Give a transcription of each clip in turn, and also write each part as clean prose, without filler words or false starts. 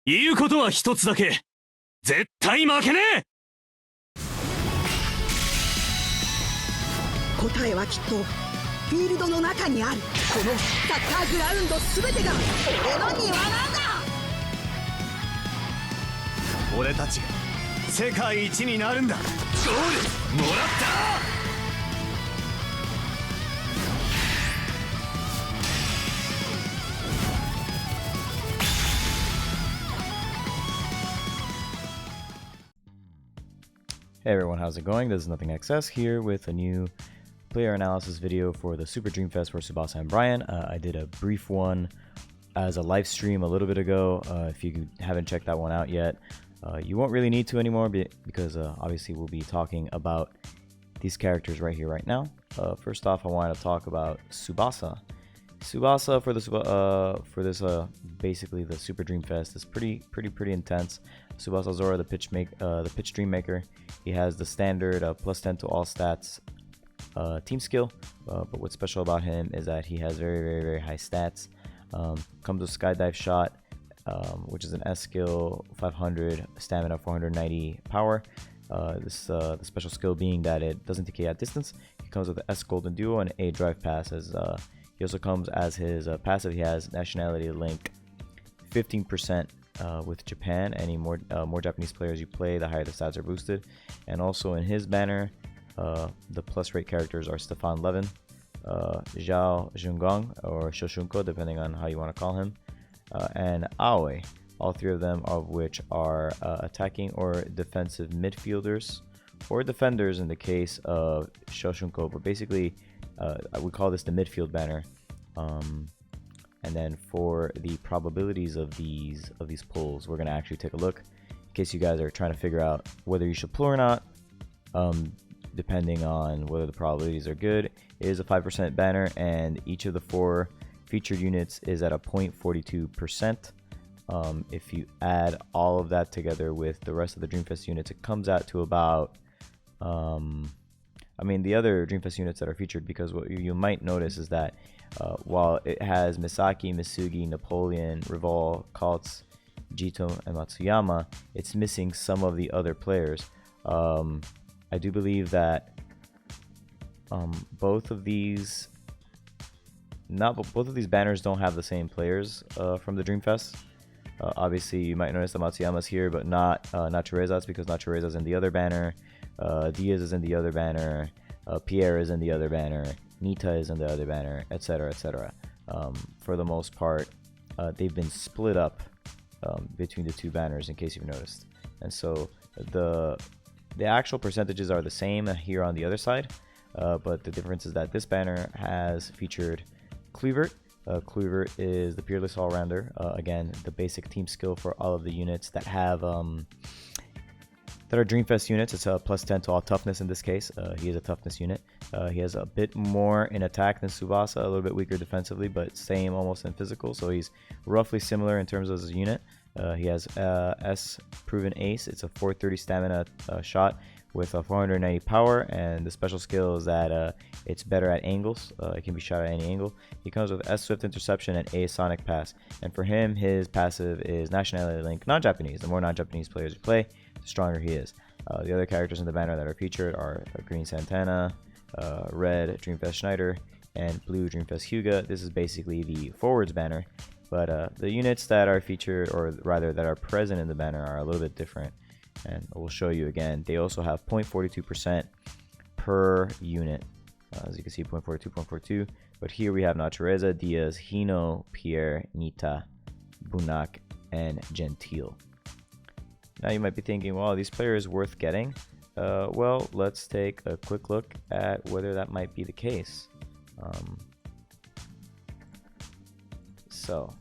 言うことは一つだけ。絶対負けねえ。答えはきっとフィールドの中にある。このサッカーグラウンド全てが俺の庭なんだ。俺たちが世界一になるんだ。ゴールもらった。Hey everyone, how's it going? This is Nothing XS here with a new player analysis video for the Super Dreamfest for Tsubasa and Brian. I did a brief one as a live stream a little bit ago. If you haven't checked that one out yet, you won't really need to anymore because obviously we'll be talking about these characters right here, right now. First off, I want to talk about Tsubasa. Tsubasa for this basically the Super Dreamfest is pretty intense. Tsubasa Zora, the pitch dream maker. He has the standard plus 10 to all stats team skill, but what's special about him is that he has very high stats. Comes with skydive shot, which is an S skill, 500 stamina, 490 power. The special skill being that it doesn't decay at distance. He comes with an S golden duo and A drive pass. He also comes as his passive. He has nationality link 15% with Japan. Any more Japanese players you play, the higher the stats are boosted. And also in his banner, the plus rate characters are Stefan Levin, Zhao Zhongong, or Shoshunko, depending on how you want to call him, and Aoi. All three of them of which are attacking or defensive midfielders, or defenders in the case of Shoshunko. But basically, we call this the midfield banner. And then for the probabilities of these pulls, we're gonna actually take a look in case you guys are trying to figure out whether you should pull or not. Depending on whether the probabilities are good, it is a 5% banner, and each of the 4 featured units is at a 0.42%. If you add all of that together with the rest of the Dreamfest units, it comes out to about the other Dreamfest units that are featured, because what you might notice is that while it has Misaki, Misugi, Napoleon, Revol, Kaltz, Jito, and Matsuyama, it's missing some of the other players. I do believe that both of these banners don't have the same players from the Dreamfest. Obviously, you might notice that Matsuyama's here, but not Teresa. It's because Teresa's in the other banner. Diaz is in the other banner. Pierre is in the other banner. Nita is in the other banner, etc., etc. For the most part, they've been split up between the 2 banners, in case you've noticed. And so the actual percentages are the same here on the other side, but the difference is that this banner has featured Kluivoort. Kluivoort is the peerless all-rounder. Again, the basic team skill for all of the units that have that are Dreamfest units. It's a plus 10 to all toughness in this case. He is a toughness unit. He has a bit more in attack than Tsubasa, a little bit weaker defensively, but same almost in physical. So he's roughly similar in terms of his unit. He has S proven ace. It's a 430 stamina shot with a 490 power, and the special skill is that it's better at angles. It can be shot at any angle. He comes with S swift interception and A sonic pass, and for him, his passive is nationality link non-Japanese. The more non-Japanese players you play, the stronger he is. The other characters in the banner that are featured are Green Santana, Red Dreamfest Schneider, and Blue Dreamfest Hyuga. This is basically the forwards banner, but the units that are featured, or rather that are present in the banner, are a little bit different, and we'll show you again. They also have 0.42% per unit. As you can see, 0.42, 0.42. But here we have Teresa, Diaz, Hino, Pierre, Nita, Bunak, and Gentile. Now you might be thinking, well, are these players worth getting? Well, let's take a quick look at whether that might be the case. So,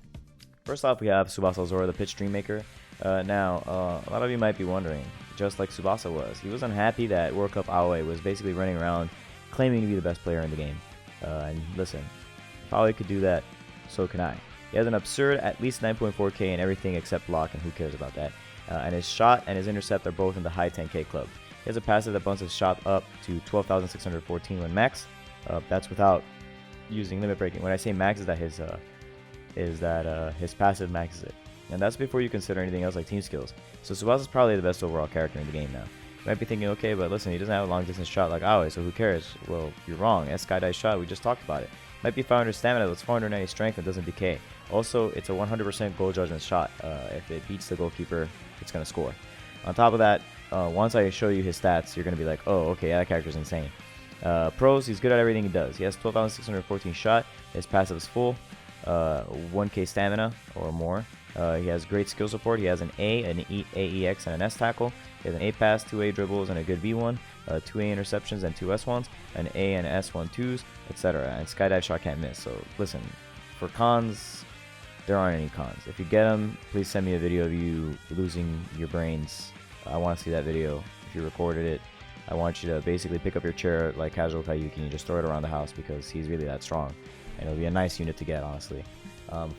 first off, we have Tsubasa Zora, the pitch dream maker. Now, a lot of you might be wondering, just like Tsubasa was, he was unhappy that World Cup Aoi was basically running around claiming to be the best player in the game. And listen, if Aoi could do that, so can I. He has an absurd at least 9.4k in everything except block, and who cares about that? And his shot and his intercept are both in the high 10k club. He has a passive that bumps his shot up to 12,614 when max. That's without using limit breaking. When I say max, is that his passive maxes it. And that's before you consider anything else like team skills. So Tsubasa's probably the best overall character in the game now. You might be thinking, okay, but listen, he doesn't have a long distance shot like Aoi, so who cares? Well, you're wrong. Skydive shot, we just talked about it. Might be 500 stamina, that's 490 strength, and doesn't decay. Also, it's a 100% goal judgment shot. If it beats the goalkeeper, it's going to score. On top of that, once I show you his stats, you're going to be like, oh, okay, that character's insane. Pros, he's good at everything he does. He has 12,614 shot. His passive is full. 1k stamina or more. He has great skill support. He has an A, an AEX, and an S tackle. He has an A pass, 2A dribbles, and a good V1, 2A interceptions and 2 S1s, an A and S 1-2s, etc. And skydive shot can't miss. So listen, for cons, there aren't any cons. If you get them, please send me a video of you losing your brains. I want to see that video. If you recorded it, I want you to basically pick up your chair like casual Kayuki and just throw it around the house because he's really that strong. And it'll be a nice unit to get, honestly.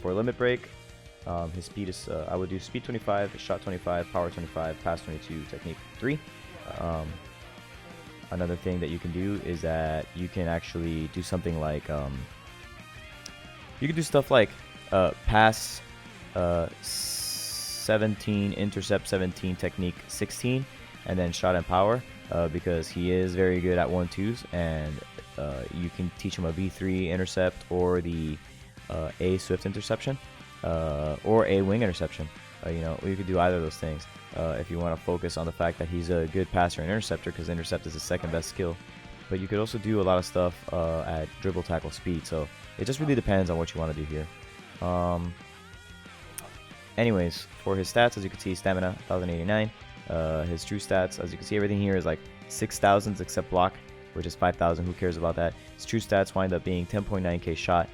For limit break, his speed is, I would do speed 25, shot 25, power 25, pass 22, technique 3. Another thing that you can do is that you can actually do something like, you can do stuff like pass 17, intercept 17, technique 16, and then shot and power, because he is very good at 1-2s, and you can teach him a V3 intercept or the A swift interception. Or a wing interception. You know, you could do either of those things if you want to focus on the fact that he's a good passer and interceptor, because intercept is his second best skill. But you could also do a lot of stuff at dribble, tackle, speed. So it just really depends on what you want to do here. Anyways, for his stats, as you can see, stamina 1089. His true stats, as you can see, everything here is like 6,000s except block, which is 5,000. Who cares about that? His true stats wind up being 10.9k shot,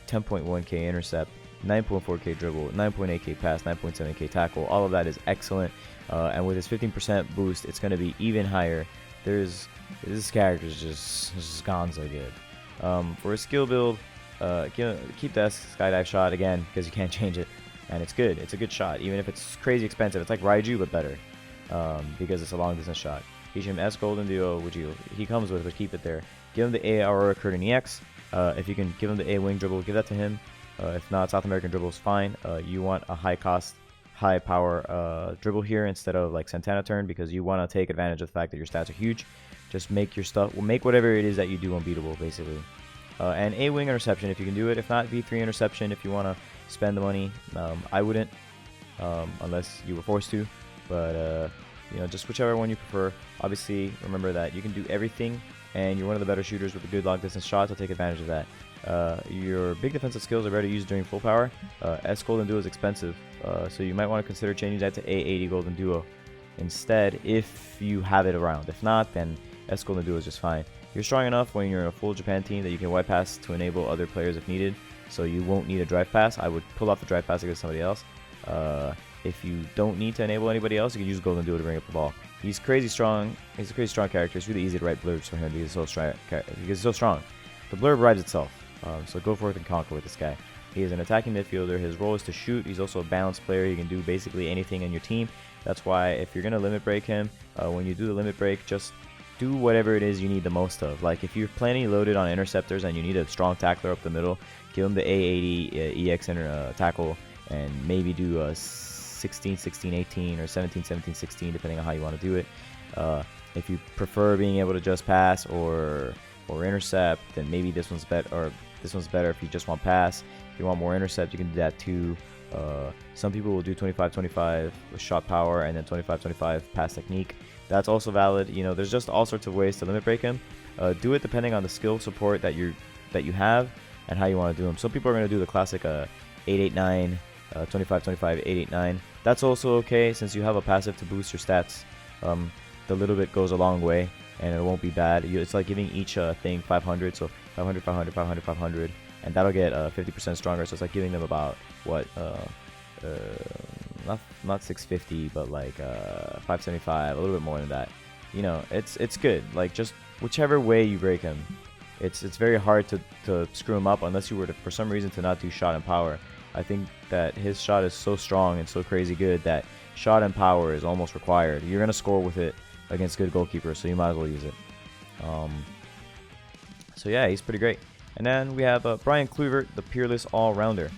10.1k intercept, 9.4k dribble, 9.8k pass, 9.7k tackle. All of that is excellent, and with his 15% boost, it's going to be even higher. This character is just gonzo good. For his skill build, keep that skydive shot again because you can't change it, and it's good. It's a good shot, even if it's crazy expensive. It's like Raiju but better, because it's a long distance shot. Teach him S Golden Duo, which he comes with, but keep it there. Give him the A Aurora Curtain EX. If you can give him the A Wing Dribble, give that to him. If not, South American dribble is fine. You want a high cost, high power dribble here instead of like Santana turn, because you want to take advantage of the fact that your stats are huge. Just make your stuff, make whatever it is that you do unbeatable, basically. And A wing interception if you can do it. If not, V3 interception if you want to spend the money. I wouldn't, unless you were forced to. But you know, just whichever one you prefer. Obviously, remember that you can do everything, and you're one of the better shooters with a good long distance shot, so take advantage of that. Your big defensive skills are better used during full power. S Golden Duo is expensive, so you might want to consider changing that to A80 Golden Duo instead if you have it around. If not, then S Golden Duo is just fine. You're strong enough when you're in a full Japan team that you can white pass to enable other players if needed, so you won't need a drive pass. I would pull off the drive pass against somebody else. If you don't need to enable anybody else, you can use Golden Duo to bring up the ball. He's crazy strong. He's a crazy strong character. It's really easy to write blurbs for him because he's so strong. The blurb writes itself. So go forth and conquer with this guy. He is an attacking midfielder. His role is to shoot. He's also a balanced player. He can do basically anything in your team. That's why if you're going to limit break him, when you do the limit break, just do whatever it is you need the most of. Like if you're planning loaded on interceptors and you need a strong tackler up the middle, give him the A80 EX tackle and maybe do a 16, 16, 18 or 17, 17, 16 depending on how you want to do it. If you prefer being able to just pass or intercept, then maybe this one's better, or this one's better if you just want pass. If you want more intercept, you can do that too. Some people will do 25-25 with shot power and then 25-25 pass technique. That's also valid. You know, there's just all sorts of ways to limit break him. Do it depending on the skill support that you have and how you want to do them. Some people are going to do the classic 889, 25-25, 889. That's also okay since you have a passive to boost your stats. The little bit goes a long way, and it won't be bad. It's like giving each thing 500, so 500, 500, 500, 500, and that'll get 50% stronger. So it's like giving them about what, not 650, but like 575, a little bit more than that. You know, it's good. Like just whichever way you break him, it's very hard to screw him up unless you were to, for some reason, to not do shot and power. I think that his shot is so strong and so crazy good that shot and power is almost required. You're gonna score with it against good goalkeepers, so you might as well use it. So yeah, he's pretty great. And then we have Brian Kluivoort, the peerless all-rounder.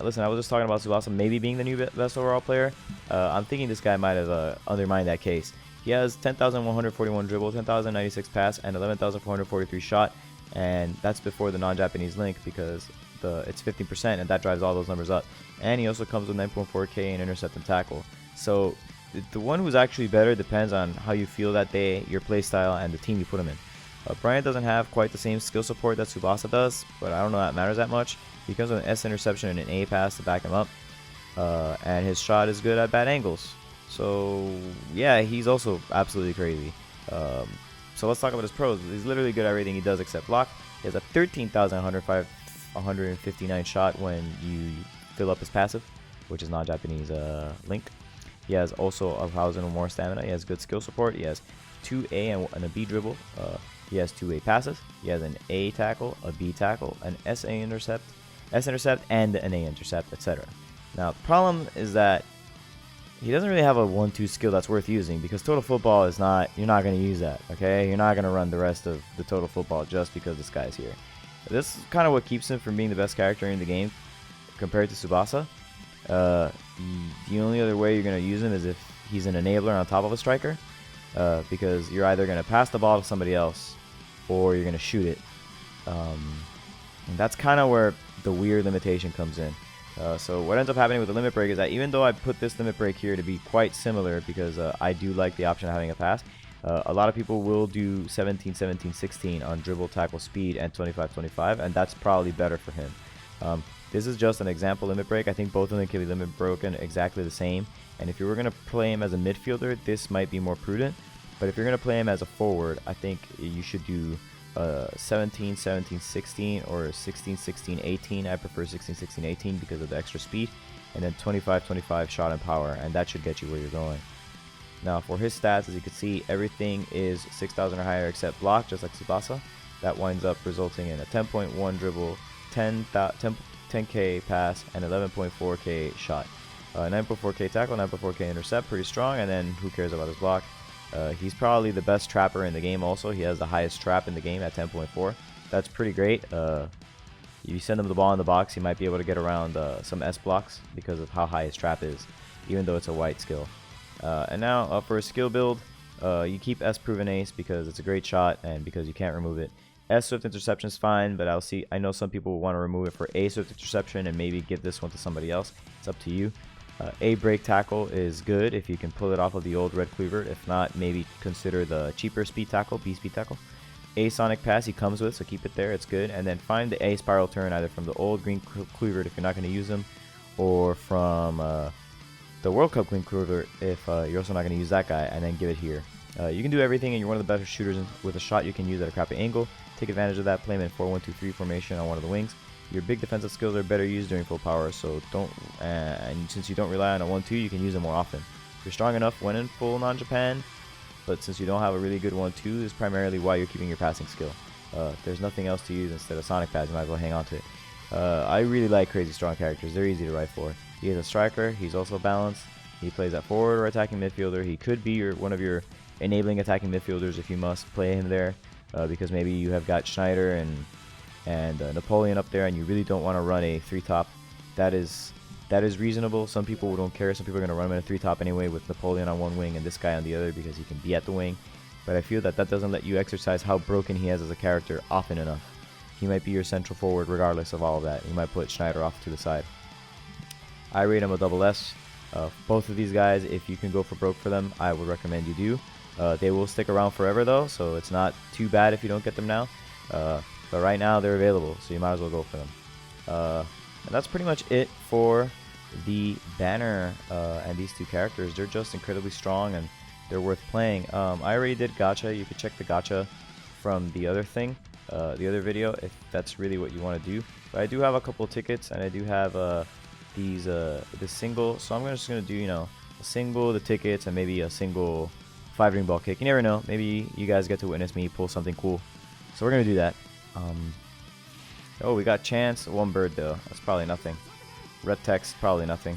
Listen, I was just talking about Tsubasa maybe being the new best overall player. I'm thinking this guy might have undermined that case. He has 10,141 dribble, 10,096 pass, and 11,443 shot, and that's before the non-Japanese link because it's 15%, and that drives all those numbers up. And he also comes with 9.4K in intercept and tackle. So the one who's actually better depends on how you feel that day, your play style, and the team you put him in. Bryant doesn't have quite the same skill support that Tsubasa does, but I don't know that matters that much. He comes with an S interception and an A pass to back him up, and his shot is good at bad angles. So yeah, he's also absolutely crazy. So let's talk about his pros. He's literally good at everything he does except block. He has a 13,159 shot when you fill up his passive, which is non-Japanese link. He has also 1,000 or more stamina. He has good skill support. He has 2A and a B dribble. He has 2A passes. He has an A tackle, a B tackle, an S intercept, and an A intercept, etc. Now the problem is that he doesn't really have a 1-2 skill that's worth using because total football is not, you're not going to use that, okay? You're not going to run the rest of the total football just because this guy's here. This is kind of what keeps him from being the best character in the game compared to Tsubasa. The only other way you're going to use him is if he's an enabler on top of a striker, because you're either going to pass the ball to somebody else or you're going to shoot it. And that's kind of where the weird limitation comes in. So what ends up happening with the limit break is that even though I put this limit break here to be quite similar because I do like the option of having a pass, a lot of people will do 17, 17, 16 on dribble, tackle, speed, and 25, 25, and that's probably better for him. This is just an example limit break. I think both of them can be limit broken exactly the same, and if you were going to play him as a midfielder, this might be more prudent, but if you're going to play him as a forward, I think you should do 17, 17, 16 or 16, 16, 18. I prefer 16, 16, 18 because of the extra speed, and then 25, 25 shot and power, and that should get you where you're going. Now for his stats, as you can see, everything is 6,000 or higher except block, just like Tsubasa. That winds up resulting in a 10.1 dribble, 10K pass, and 11.4K shot. 9.4K tackle, 9.4K intercept, pretty strong, and then who cares about his block? He's probably the best trapper in the game also. He has the highest trap in the game at 10.4. That's pretty great. You send him the ball in the box, he might be able to get around some S blocks because of how high his trap is, even though it's a white skill. And now for a skill build, you keep S proven ace because it's a great shot and because you can't remove it. S swift interception is fine, but I know some people want to remove it for A swift interception and maybe give this one to somebody else. It's up to you. A break tackle is good if you can pull it off of the old red Cleaver. If not, maybe consider the cheaper speed tackle, B speed tackle. A sonic pass he comes with, so keep it there, it's good. And then find the A spiral turn either from the old green Cleaver if you're not going to use them, or from the World Cup green Cleaver if you're also not going to use that guy, and then give it here. You can do everything, and you're one of the better shooters with a shot you can use at a crappy angle. Take advantage of that, play him in 4-1-2-3 formation on one of the wings. Your big defensive skills are better used during full power, so and since you don't rely on a 1-2, you can use them more often. You're strong enough when in full non-Japan, but since you don't have a really good 1-2, is primarily why you're keeping your passing skill. There's nothing else to use instead of Sonic Pads, you might as well hang on to it. I really like crazy strong characters, they're easy to write for. He is a striker, he's also balanced, he plays at forward or attacking midfielder, he could be one of your enabling attacking midfielders if you must play him there, because maybe you have got Schneider and Napoleon up there and you really don't want to run a 3-top. That is reasonable. Some people don't care. Some people are going to run him in a 3-top anyway with Napoleon on one wing and this guy on the other because he can be at the wing. But I feel that doesn't let you exercise how broken he is as a character often enough. He might be your central forward regardless of all of that. You might put Schneider off to the side. I rate him a double S. Both of these guys, if you can go for broke for them, I would recommend you do. They will stick around forever though, so it's not too bad if you don't get them now. But right now they're available, so you might as well go for them. And that's pretty much it for the banner and these two characters. They're just incredibly strong and they're worth playing. I already did gacha. You could check the gacha from the other thing, the other video, if that's really what you want to do. But I do have a couple of tickets, and I do have this single. So I'm just gonna do a single, the tickets, and maybe a single 5-ring ball kick. You never know. Maybe you guys get to witness me pull something cool. So we're gonna do that. Oh, we got chance. 1 bird though. That's probably nothing. Red text, probably nothing.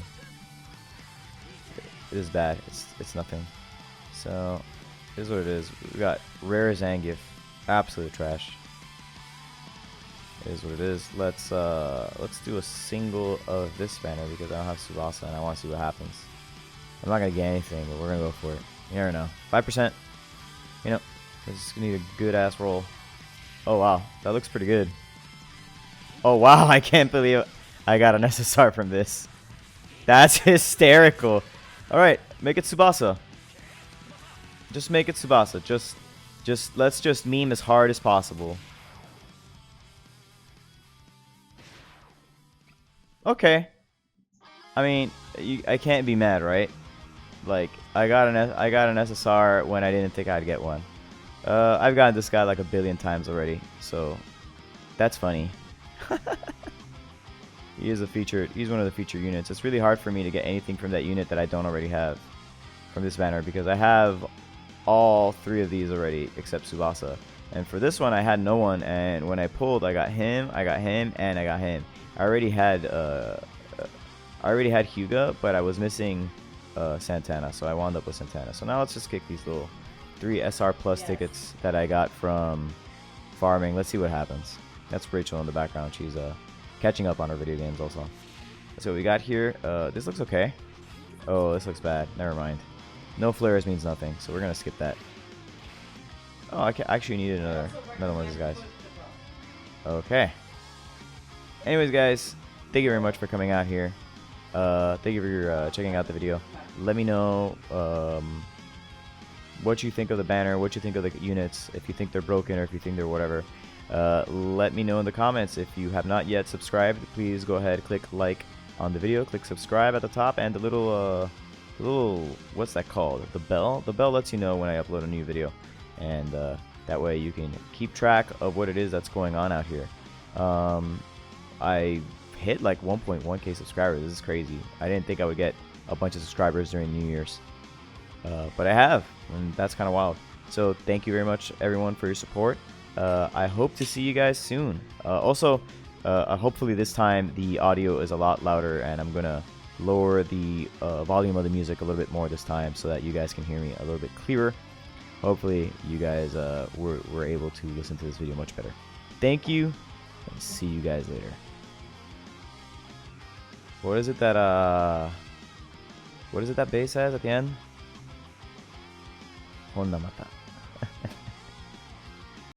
It is bad. It's nothing. So here's what it is. We got rare Zangief, absolute trash. It is what it is. Let's do a single of this banner because I don't have Tsubasa and I want to see what happens. I'm not gonna get anything, but we're gonna go for it. You never know. 5%. You know, this is gonna need a good ass roll. Oh wow, that looks pretty good. Oh wow, I can't believe I got an SSR from this. That's hysterical. All right, make it Tsubasa. Just make it Tsubasa. Let's just meme as hard as possible. Okay. I mean, I can't be mad, right? Like, I got an SSR when I didn't think I'd get one. I've gotten this guy like a billion times already, so that's funny. He is a featured. He's one of the featured units. It's really hard for me to get anything from that unit that I don't already have from this banner because I have all 3 of these already except Tsubasa. And for this one, I had no one. And when I pulled, I got him, and I got him. I already had Hyuga, but I was missing Santana, so I wound up with Santana. So now let's just kick these little 3 SR plus tickets that I got from farming. Let's see what happens. That's Rachel in the background. She's catching up on her video games also. So what we got here. This looks okay. Oh, this looks bad. Never mind. No flares means nothing, so we're gonna skip that. Oh, I actually needed another one of these guys. Okay. Anyways, guys, thank you very much for coming out here. Thank you for checking out the video. Let me know what you think of the banner, what you think of the units, if you think they're broken or if you think they're whatever. Let me know in the comments. If you have not yet subscribed, please go ahead, click like on the video, click subscribe at the top, and the little what's that called? The bell. The bell lets you know when I upload a new video, and that way you can keep track of what it is that's going on out here. I hit like 1.1k subscribers. This is crazy. I didn't think I would get a bunch of subscribers during New Year's, but I have, and that's kind of wild. So thank you very much, everyone, for your support. I hope to see you guys soon. Also, hopefully this time the audio is a lot louder, and I'm gonna lower the volume of the music a little bit more this time so that you guys can hear me a little bit clearer. Hopefully you guys were able to listen to this video much better. Thank you, and see you guys later. What is it that base has at the end? Honda mata.